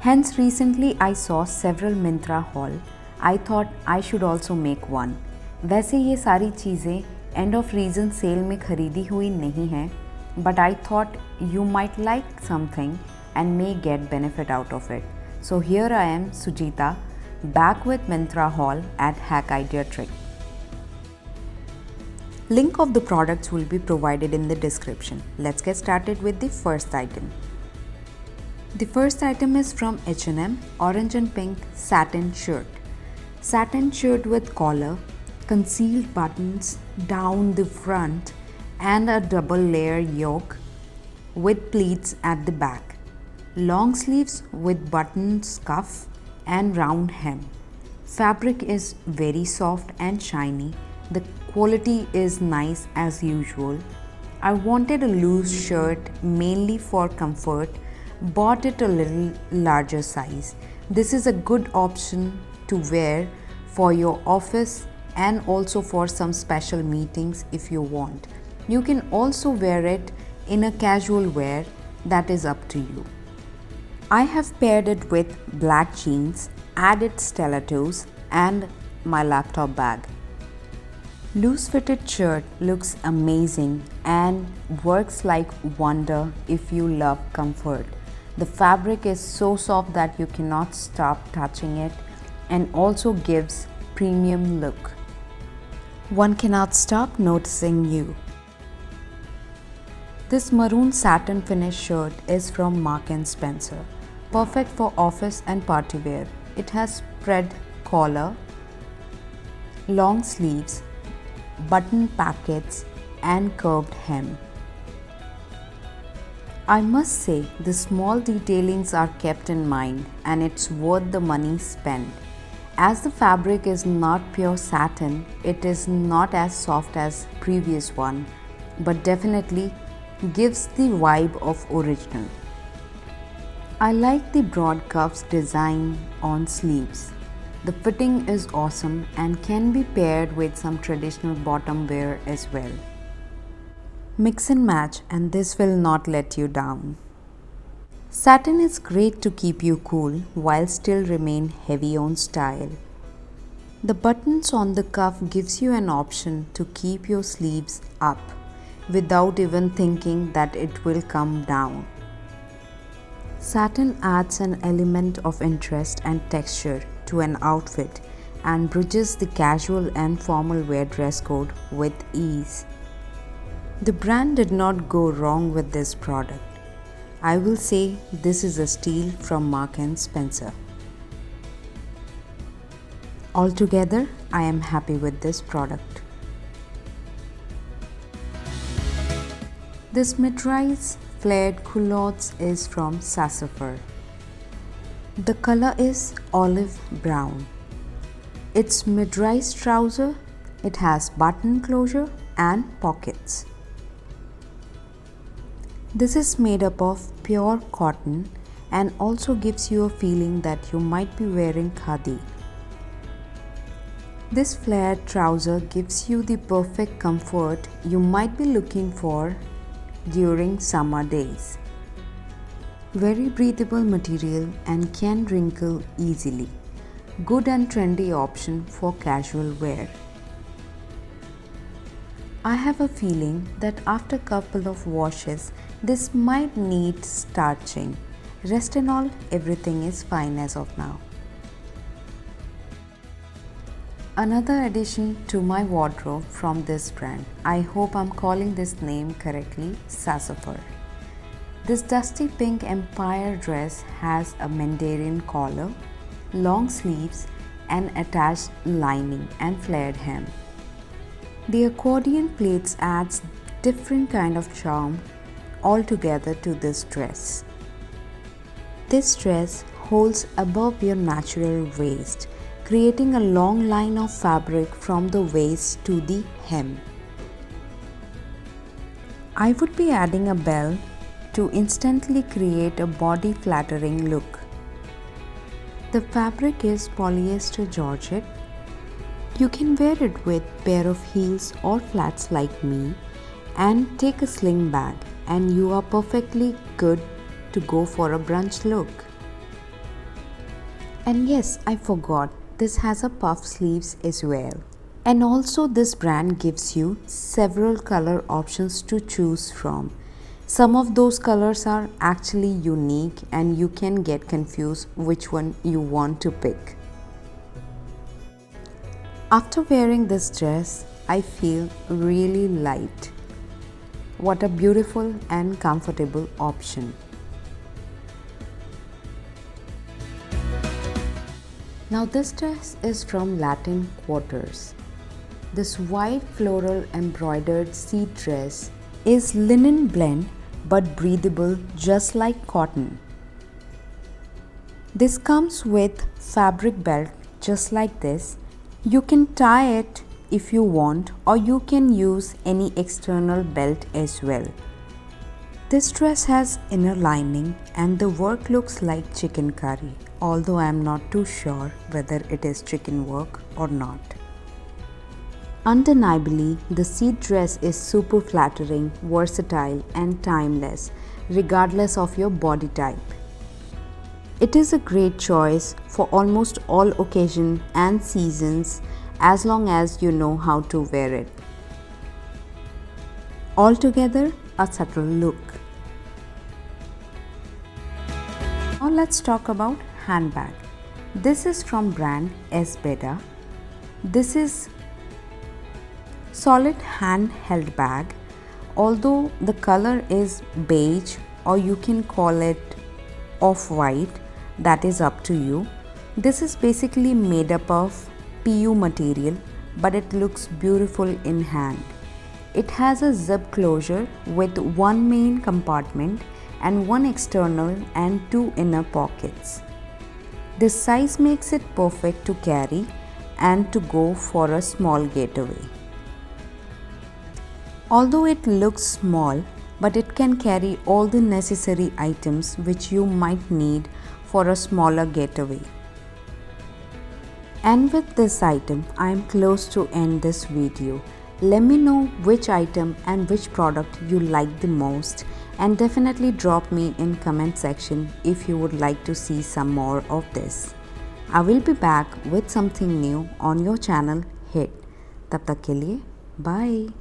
Hence recently I saw several Myntra haul. I thought I should also make one. वैसे ये सारी चीज़ें end of season sale में खरीदी हुई नहीं हैं, but I thought you might like something and may get benefit out of it. So here I am, Sujita, back with Myntra haul at HACKIDEATRICK. Link of the products will be provided in the description. Let's get started with the first item. The first item is from H&M, orange and pink satin shirt. Satin shirt with collar, concealed buttons down the front and a double layer yoke with pleats at the back. Long sleeves with buttons, cuff and round hem. Fabric is very soft and shiny. The quality is nice as usual. I wanted a loose shirt mainly for comfort. Bought it a little larger size. This is a good option to wear for your office and also for some special meetings if you want. You can also wear it in a casual wear, that is up to you. I have paired it with black jeans, added stilettos and my laptop bag. Loose fitted shirt looks amazing and works like wonder if you love comfort. The fabric is so soft that you cannot stop touching it and also gives premium look. One cannot stop noticing you. This maroon satin finish shirt is from Mark & Spencer. Perfect for office and party wear. It has spread collar, long sleeves, button pockets and curved hem. I must say the small detailings are kept in mind and it's worth the money spent. As the fabric is not pure satin, it is not as soft as previous one, but definitely gives the vibe of original. I like the broad cuffs design on sleeves. The fitting is awesome and can be paired with some traditional bottom wear as well. Mix and match and this will not let you down. Satin is great to keep you cool while still remain heavy on style. The buttons on the cuff gives you an option to keep your sleeves up without even thinking that it will come down. Satin adds an element of interest and texture to an outfit and bridges the casual and formal wear dress code with ease. The brand did not go wrong with this product. I will say this is a steal from Mark & Spencer. Altogether, I am happy with this product. This mid-rise flared culottes is from Sassafur. The color is olive brown. It's mid-rise trouser. It has button closure and pockets. This is made up of pure cotton and also gives you a feeling that you might be wearing khadi. This flared trouser gives you the perfect comfort you might be looking for during summer days. Very breathable material and can wrinkle easily. Good and trendy option for casual wear. I have a feeling that after a couple of washes, this might need starching. Rest and all, everything is fine as of now. Another addition to my wardrobe from this brand. I hope I'm calling this name correctly, Sassafur. This dusty pink empire dress has a Mandarin collar, long sleeves and attached lining and flared hem. The accordion plaits adds different kind of charm altogether to this dress. This dress holds above your natural waist, creating a long line of fabric from the waist to the hem. I would be adding a belt to instantly create a body flattering look. The fabric is polyester georgette. You can wear it with pair of heels or flats like me and take a sling bag and you are perfectly good to go for a brunch look. And yes, I forgot, this has a puff sleeves as well. And also this brand gives you several color options to choose from. Some of those colors are actually unique and you can get confused which one you want to pick. After wearing this dress, I feel really light. What a beautiful and comfortable option. Now this dress is from Latin Quarters. This white floral embroidered seed dress is linen blend but breathable just like cotton. This comes with fabric belt just like this. You can tie it if you want, or you can use any external belt as well. This dress has inner lining and the work looks like chicken curry, although I am not too sure whether it is chicken work or not. Undeniably, the seed dress is super flattering, versatile and timeless, regardless of your body type. It is a great choice for almost all occasions and seasons as long as you know how to wear it. Altogether, a subtle look. Now let's talk about handbag. This is from brand Esbeda. This is solid hand-held bag. Although the color is beige or you can call it off-white, that is up to you. This is basically made up of PU material, but it looks beautiful in hand. It has a zip closure with one main compartment and one external and two inner pockets. This size makes it perfect to carry and to go for a small getaway. Although it looks small, but it can carry all the necessary items which you might need for a smaller getaway. And with this item, I am close to end this video. Let me know which item and which product you like the most, and definitely drop me in comment section if you would like to see some more of this. I will be back with something new on your channel Hit. तब तक के लिए bye.